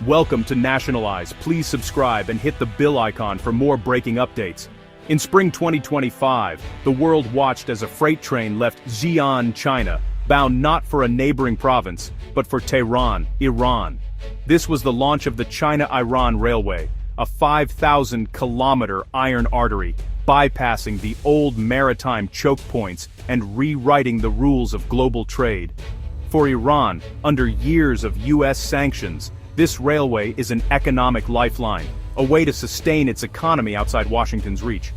Welcome to Nationalize. Please subscribe and hit the bell icon for more breaking updates. In spring 2025, the world watched as a freight train left Xi'an, China, bound not for a neighboring province, but for Tehran, Iran. This was the launch of the China-Iran Railway, a 5,000-kilometer iron artery, bypassing the old maritime choke points and rewriting the rules of global trade. For Iran, under years of US sanctions, this railway is an economic lifeline, a way to sustain its economy outside Washington's reach.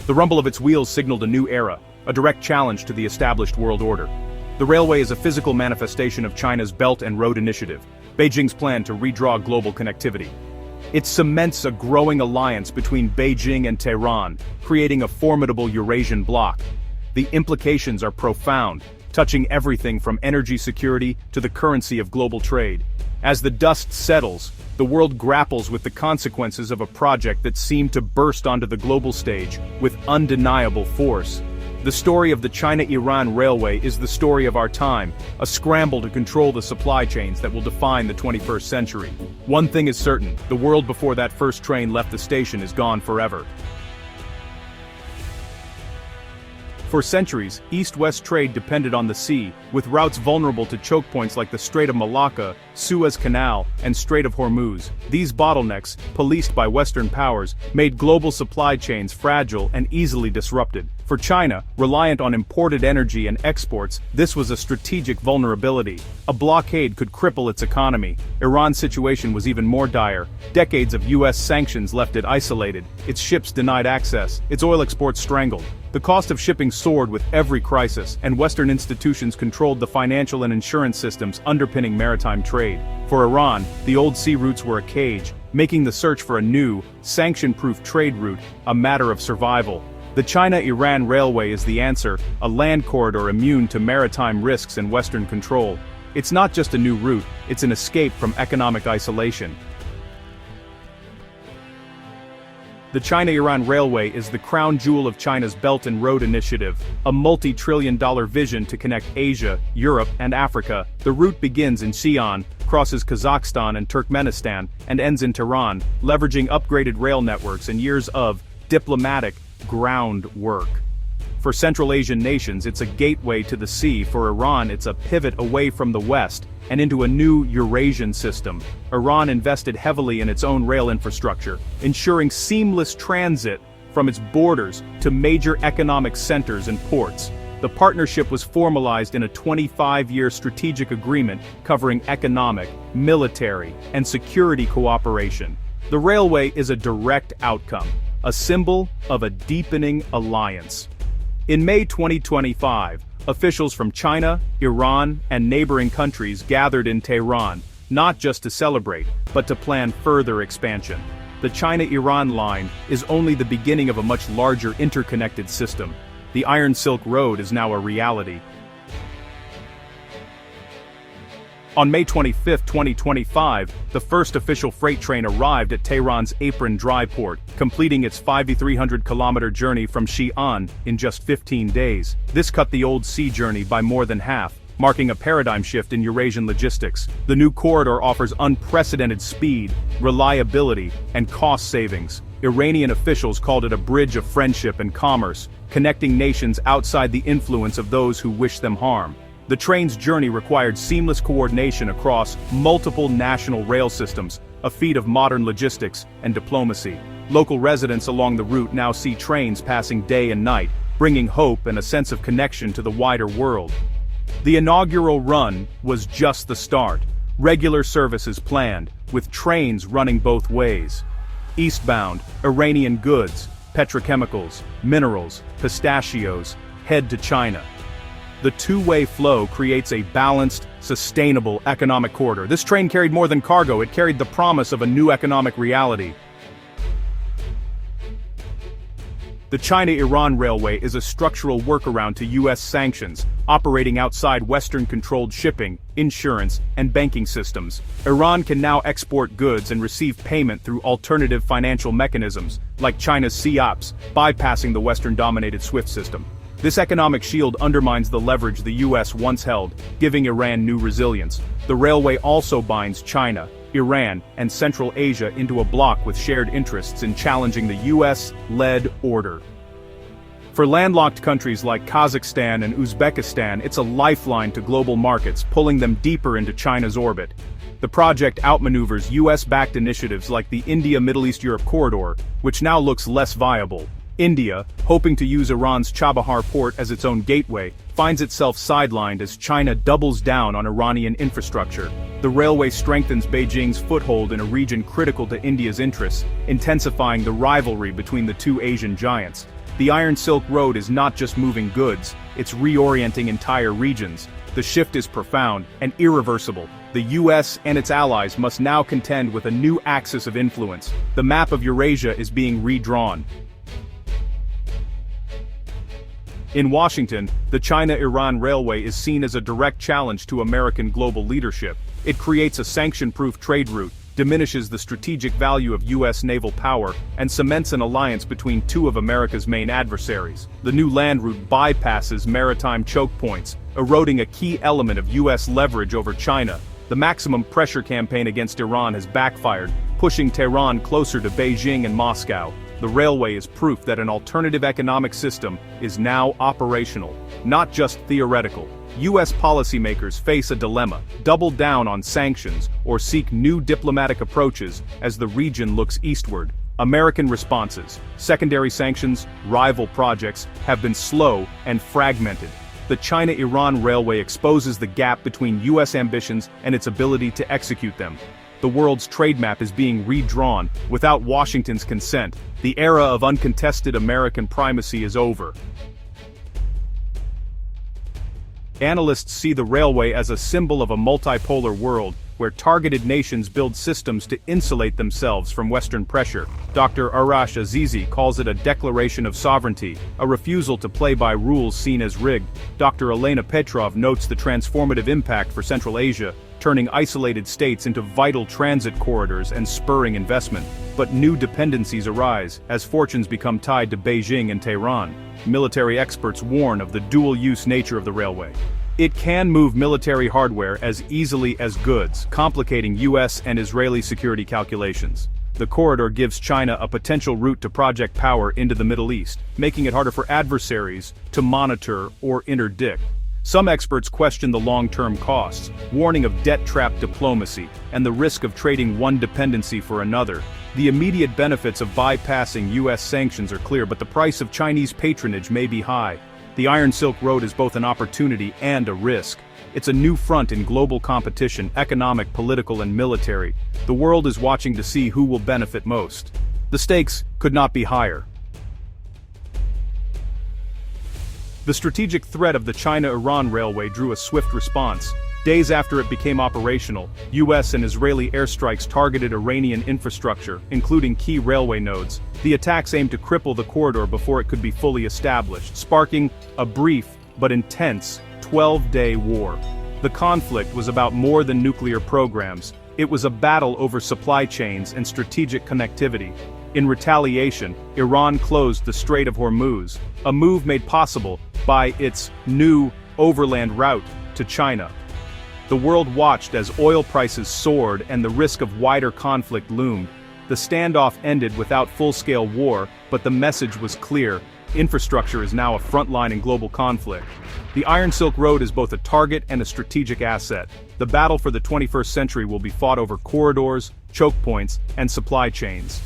The rumble of its wheels signaled a new era, a direct challenge to the established world order. The railway is a physical manifestation of China's Belt and Road Initiative, Beijing's plan to redraw global connectivity. It cements a growing alliance between Beijing and Tehran, creating a formidable Eurasian bloc. The implications are profound, touching everything from energy security to the currency of global trade. As the dust settles, the world grapples with the consequences of a project that seemed to burst onto the global stage with undeniable force. The story of the China-Iran Railway is the story of our time, a scramble to control the supply chains that will define the 21st century. One thing is certain, the world before that first train left the station is gone forever. For centuries, east-west trade depended on the sea, with routes vulnerable to choke points like the Strait of Malacca, Suez Canal, and Strait of Hormuz. These bottlenecks, policed by Western powers, made global supply chains fragile and easily disrupted. For China, reliant on imported energy and exports, this was a strategic vulnerability. A blockade could cripple its economy. Iran's situation was even more dire. Decades of US sanctions left it isolated, its ships denied access, its oil exports strangled. The cost of shipping soared with every crisis, and Western institutions controlled the financial and insurance systems underpinning maritime trade. For Iran, the old sea routes were a cage, making the search for a new, sanction-proof trade route a matter of survival. The China-Iran Railway is the answer, a land corridor immune to maritime risks and Western control. It's not just a new route, it's an escape from economic isolation. The China-Iran Railway is the crown jewel of China's Belt and Road Initiative, a multi-trillion-dollar vision to connect Asia, Europe, and Africa. The route begins in Xi'an, crosses Kazakhstan and Turkmenistan, and ends in Tehran, leveraging upgraded rail networks and years of diplomatic groundwork. For Central Asian nations, it's a gateway to the sea. For Iran, it's a pivot away from the West and into a new Eurasian system. Iran invested heavily in its own rail infrastructure, ensuring seamless transit from its borders to major economic centers and ports. The partnership was formalized in a 25-year strategic agreement covering economic, military, and security cooperation. The railway is a direct outcome, a symbol of a deepening alliance. In May 2025, officials from China, Iran, and neighboring countries gathered in Tehran, not just to celebrate, but to plan further expansion. The China-Iran line is only the beginning of a much larger interconnected system. The Iron Silk Road is now a reality. On May 25, 2025, the first official freight train arrived at Tehran's Apron Dry Port, completing its 5,300-kilometer journey from Xi'an in just 15 days. This cut the old sea journey by more than half, marking a paradigm shift in Eurasian logistics. The new corridor offers unprecedented speed, reliability, and cost savings. Iranian officials called it a bridge of friendship and commerce, connecting nations outside the influence of those who wish them harm. The train's journey required seamless coordination across multiple national rail systems, a feat of modern logistics and diplomacy. Local residents along the route now see trains passing day and night, bringing hope and a sense of connection to the wider world. The inaugural run was just the start. Regular services planned, with trains running both ways. Eastbound, Iranian goods, petrochemicals, minerals, pistachios, head to China. The two-way flow creates a balanced, sustainable economic corridor. This train carried more than cargo, it carried the promise of a new economic reality. The China-Iran Railway is a structural workaround to US sanctions, operating outside Western-controlled shipping, insurance, and banking systems. Iran can now export goods and receive payment through alternative financial mechanisms, like China's COPs, bypassing the Western-dominated SWIFT system. This economic shield undermines the leverage the US once held, giving Iran new resilience. The railway also binds China, Iran, and Central Asia into a bloc with shared interests in challenging the US-led order. For landlocked countries like Kazakhstan and Uzbekistan, it's a lifeline to global markets, pulling them deeper into China's orbit. The project outmaneuvers US-backed initiatives like the India-Middle East-Europe corridor, which now looks less viable. India, hoping to use Iran's Chabahar port as its own gateway, finds itself sidelined as China doubles down on Iranian infrastructure. The railway strengthens Beijing's foothold in a region critical to India's interests, intensifying the rivalry between the two Asian giants. The Iron Silk Road is not just moving goods, it's reorienting entire regions. The shift is profound and irreversible. The US and its allies must now contend with a new axis of influence. The map of Eurasia is being redrawn. In Washington, the China-Iran Railway is seen as a direct challenge to American global leadership. It creates a sanction-proof trade route, diminishes the strategic value of US naval power, and cements an alliance between two of America's main adversaries. The new land route bypasses maritime choke points, eroding a key element of US leverage over China. The maximum pressure campaign against Iran has backfired, pushing Tehran closer to Beijing and Moscow. The railway is proof that an alternative economic system is now operational, not just theoretical. US policymakers face a dilemma: double down on sanctions or seek new diplomatic approaches as the region looks eastward. American responses: secondary sanctions, rival projects, have been slow and fragmented. The China-Iran Railway exposes the gap between US ambitions and its ability to execute them. The world's trade map is being redrawn without Washington's consent. The era of uncontested American primacy is over. Analysts see the railway as a symbol of a multipolar world, where targeted nations build systems to insulate themselves from Western pressure. Dr. Arash Azizi calls it a declaration of sovereignty, a refusal to play by rules seen as rigged. Dr. Elena Petrov notes the transformative impact for Central Asia, turning isolated states into vital transit corridors and spurring investment. But new dependencies arise, as fortunes become tied to Beijing and Tehran. Military experts warn of the dual-use nature of the railway. It can move military hardware as easily as goods, complicating US and Israeli security calculations. The corridor gives China a potential route to project power into the Middle East, making it harder for adversaries to monitor or interdict. Some experts question the long-term costs, warning of debt-trap diplomacy and the risk of trading one dependency for another. The immediate benefits of bypassing US sanctions are clear, but the price of Chinese patronage may be high. The Iron Silk Road is both an opportunity and a risk. It's a new front in global competition, economic, political, and military. The world is watching to see who will benefit most. The stakes could not be higher. The strategic threat of the China-Iran Railway drew a swift response. Days after it became operational, US and Israeli airstrikes targeted Iranian infrastructure, including key railway nodes. The attacks aimed to cripple the corridor before it could be fully established, sparking a brief but intense 12-day war. The conflict was about more than nuclear programs. It was a battle over supply chains and strategic connectivity. In retaliation, Iran closed the Strait of Hormuz, a move made possible by its new overland route to China. The world watched as oil prices soared and the risk of wider conflict loomed. The standoff ended without full-scale war, but the message was clear: infrastructure is now a front line in global conflict. The Iron Silk Road is both a target and a strategic asset. The battle for the 21st century will be fought over corridors, choke points, and supply chains.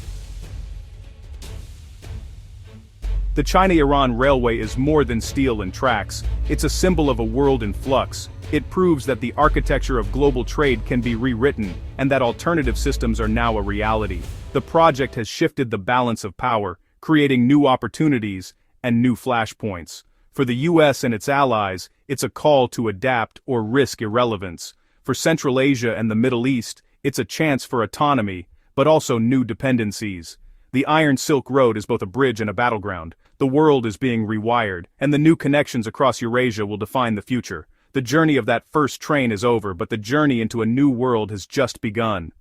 The China-Iran Railway is more than steel and tracks. It's a symbol of a world in flux. It proves that the architecture of global trade can be rewritten, and that alternative systems are now a reality. The project has shifted the balance of power, creating new opportunities and new flashpoints. For the US and its allies, it's a call to adapt or risk irrelevance. For Central Asia and the Middle East, it's a chance for autonomy, but also new dependencies. The Iron Silk Road is both a bridge and a battleground. The world is being rewired, and the new connections across Eurasia will define the future. The journey of that first train is over, but the journey into a new world has just begun.